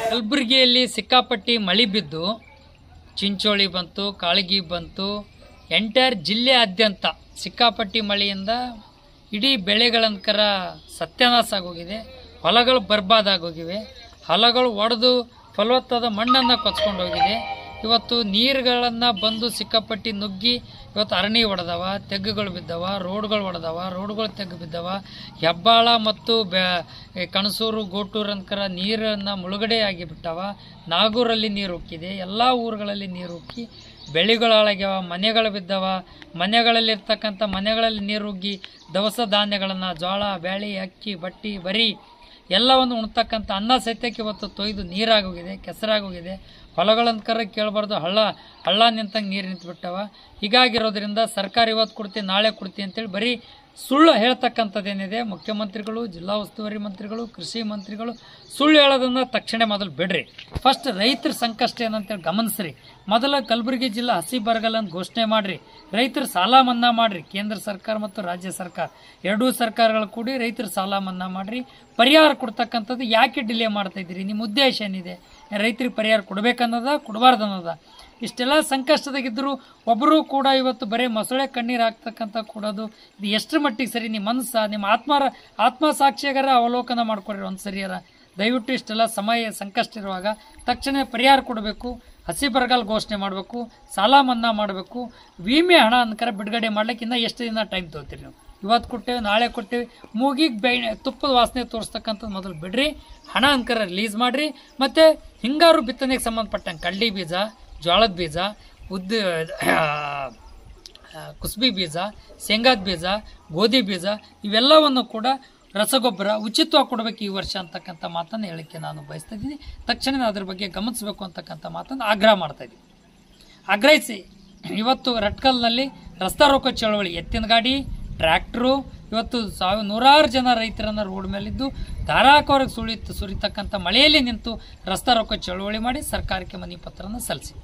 ಕಲಬುರಗಿಯಲ್ಲಿ ಸಿಕ್ಕಾಪಟ್ಟಿ ಮಳೆ ಬಿದ್ದು ಚಿಂಚೋಳಿ ಬಂತು, ಕಾಳಗಿ ಬಂತು, ಎಂಟೈರ್ ಜಿಲ್ಲೆಯಾದ್ಯಂತ ಸಿಕ್ಕಾಪಟ್ಟಿ ಮಳೆಯಿಂದ ಇಡೀ ಬೆಳೆಗಳಂಕರ ಸತ್ಯನಾಶ ಆಗೋಗಿದೆ. ಹೊಲಗಳು ಬರ್ಬಾದಾಗೋಗಿವೆ. ಹೊಲಗಳು ಒಡೆದು ಫಲವತ್ತಾದ ಮಣ್ಣನ್ನು ಕೊಚ್ಕೊಂಡು ಹೋಗಿದೆ. ಇವತ್ತು ನೀರುಗಳನ್ನು ಬಂದು ಸಿಕ್ಕಾಪಟ್ಟಿ ನುಗ್ಗಿ ಇವತ್ತು ಅರಣಿ ಹೊಡೆದವ, ತೆಗ್ಗುಗಳು ಬಿದ್ದವ, ರೋಡ್ಗಳು ಹೊಡೆದವ, ರೋಡ್ಗಳು ತೆಗ್ಗು ಬಿದ್ದವ. ಹೆಬ್ಬಾಳ ಮತ್ತು ಕಣಸೂರು, ಗೋಟೂರು ಅನ್ಕರ ನೀರನ್ನು ಮುಳುಗಡೆ ಆಗಿಬಿಟ್ಟವ. ನಾಗೂರಲ್ಲಿ ನೀರು ಉಕ್ಕಿದೆ. ಎಲ್ಲ ಊರುಗಳಲ್ಲಿ ನೀರು ಉಕ್ಕಿ ಬೆಳೆಗಳು ಹಾಳಾಗ್ಯಾವ, ಮನೆಗಳು ಬಿದ್ದವ. ಮನೆಗಳಲ್ಲಿರ್ತಕ್ಕಂಥ ಮನೆಗಳಲ್ಲಿ ನೀರು ಉಗ್ಗಿ ದವಸ ಧಾನ್ಯಗಳನ್ನು, ಜೋಳ, ಬ್ಯಾಳಿ, ಅಕ್ಕಿ, ಬಟ್ಟಿ, ಬರಿ ಎಲ್ಲವನ್ನು ಉಣ್ತಕ್ಕಂಥ ಅನ್ನ ಸತ್ಯಕ್ಕೆ ಇವತ್ತು ತೊಯ್ದು ನೀರಾಗೋಗಿದೆ, ಕೆಸರಾಗೋಗಿದೆ. ಹೊಲಗಳಂಕರ ಕೇಳಬಾರ್ದು, ಹಳ್ಳ ನಿಂತಂಗೆ ನೀರು ನಿಂತುಬಿಟ್ಟವ. ಹೀಗಾಗಿರೋದ್ರಿಂದ ಸರ್ಕಾರ ಇವತ್ತು ಕೊಡ್ತೀವಿ, ನಾಳೆ ಕೊಡ್ತೀವಿ ಅಂತೇಳಿ ಬರೀ ಸುಳ್ಳು ಹೇಳ್ತಕ್ಕಂಥದ್ದೇನಿದೆ. ಮುಖ್ಯಮಂತ್ರಿಗಳು, ಜಿಲ್ಲಾ ಉಸ್ತುವಾರಿ ಮಂತ್ರಿಗಳು, ಕೃಷಿ ಮಂತ್ರಿಗಳು ಸುಳ್ಳು ಹೇಳೋದನ್ನು ತಕ್ಷಣ ಮೊದಲು ಬಿಡ್ರಿ. ಫಸ್ಟ್ ರೈತರ ಸಂಕಷ್ಟ ಏನಂತೇಳಿ ಗಮನಿಸ್ರಿ. ಮೊದಲ ಕಲಬುರಗಿ ಜಿಲ್ಲಾ ಹಸಿ ಬರಗಾಲ ಅಂತ ಘೋಷಣೆ ಮಾಡ್ರಿ. ರೈತರ ಸಾಲ ಮನ್ನಾ ಮಾಡ್ರಿ. ಕೇಂದ್ರ ಸರ್ಕಾರ ಮತ್ತು ರಾಜ್ಯ ಸರ್ಕಾರ ಎರಡೂ ಸರ್ಕಾರಗಳು ಕೂಡಿ ರೈತರ ಸಾಲ ಮನ್ನಾ ಮಾಡ್ರಿ. ಪರಿಹಾರ ಕೊಡ್ತಕ್ಕಂಥದ್ದು ಯಾಕೆ ಡಿಲೇ ಮಾಡ್ತಾ ಇದ್ದೀರಿ? ನಿಮ್ಮ ಉದ್ದೇಶ ಏನಿದೆ? ರೈತರಿಗೆ ಪರಿಹಾರ ಕೊಡಬೇಕನ್ನೋದ, ಕೊಡಬಾರ್ದು ಅನ್ನೋದ? ಇಷ್ಟೆಲ್ಲ ಸಂಕಷ್ಟದಾಗಿದ್ದರೂ ಒಬ್ಬರು ಕೂಡ ಇವತ್ತು ಬರೀ ಮೊಸಳೆ ಕಣ್ಣೀರು ಹಾಕ್ತಕ್ಕಂಥ ಕೊಡೋದು ಇದು ಎಷ್ಟರ ಮಟ್ಟಿಗೆ ಸರಿ? ನಿಮ್ಮ ಮನಸ್ಸ, ನಿಮ್ಮ ಆತ್ಮಸಾಕ್ಷಿಯಾಗಾರ ಅವಲೋಕನ ಮಾಡ್ಕೊಡ್ರಿ ಒಂದು ಸರಿಯಾರ. ದಯವಿಟ್ಟು ಇಷ್ಟೆಲ್ಲ ಸಮಯ ಸಂಕಷ್ಟ ಇರುವಾಗ ತಕ್ಷಣ ಪರಿಹಾರ ಕೊಡಬೇಕು. ಹಸಿ ಬರಗಾಲ ಘೋಷಣೆ ಮಾಡಬೇಕು, ಸಾಲ ಮನ್ನಾ ಮಾಡಬೇಕು, ವಿಮೆ ಹಣ ಅನ್ಕರ ಬಿಡುಗಡೆ ಮಾಡ್ಲಿಕ್ಕೆ ಇನ್ನೂ ಎಷ್ಟು ದಿನ ಟೈಮ್ ತೊಗೋತೀರಿ ನೀವು? ಇವತ್ತು ಕೊಟ್ಟೇವೆ, ನಾಳೆ ಕೊಟ್ಟೇವೆ, ಮೂಗಿಗೆ ತುಪ್ಪದ ವಾಸನೆ ತೋರಿಸ್ತಕ್ಕಂಥದ್ದು ಮೊದಲು ಬಿಡ್ರಿ. ಹಣ ಅನ್ಕರ ರಿಲೀಸ್ ಮಾಡಿರಿ. ಮತ್ತು ಹಿಂಗಾರು ಬಿತ್ತನೆಗೆ ಸಂಬಂಧಪಟ್ಟಂಗೆ ಕಡ್ಲಿ ಬೀಜ, ಜೋಳದ ಬೀಜ, ಕುಸ್ಬಿ ಬೀಜ, ಶೇಂಗಾದ ಬೀಜ, ಗೋಧಿ ಬೀಜ ಇವೆಲ್ಲವನ್ನು ಕೂಡ ರಸಗೊಬ್ಬರ ಉಚಿತವಾಗಿ ಕೊಡಬೇಕು ಈ ವರ್ಷ ಅಂತಕ್ಕಂಥ ಮಾತನ್ನು ಹೇಳಕ್ಕೆ ನಾನು ಬಯಸ್ತಾ ಇದ್ದೀನಿ. ತಕ್ಷಣ ಅದ್ರ ಬಗ್ಗೆ ಗಮನಿಸಬೇಕು ಅಂತಕ್ಕಂಥ ಮಾತನ್ನು ಆಗ್ರಹ ಮಾಡ್ತಾ ಇದ್ದೀನಿ. ಆಗ್ರಹಿಸಿ ಇವತ್ತು ರಟ್ಕಲ್ನಲ್ಲಿ ರಸ್ತಾ ರೋಕೋ ಚಳವಳಿ, ಎತ್ತಿನ ಗಾಡಿ, ಟ್ರ್ಯಾಕ್ಟ್ರು, ಇವತ್ತು ನೂರಾರು ಜನ ರೈತರನ್ನ ರೋಡ್ ಮೇಲಿದ್ದು ಧಾರಾಕಾರವಾಗಿ ಸುರಿತಕ್ಕಂಥ ಮಳೆಯಲ್ಲಿ ನಿಂತು ರಸ್ತಾ ರೋಕೋ ಚಳವಳಿ ಮಾಡಿ ಸರ್ಕಾರಕ್ಕೆ ಮನವಿ ಪತ್ರವನ್ನು ಸಲ್ಲಿಸಿ.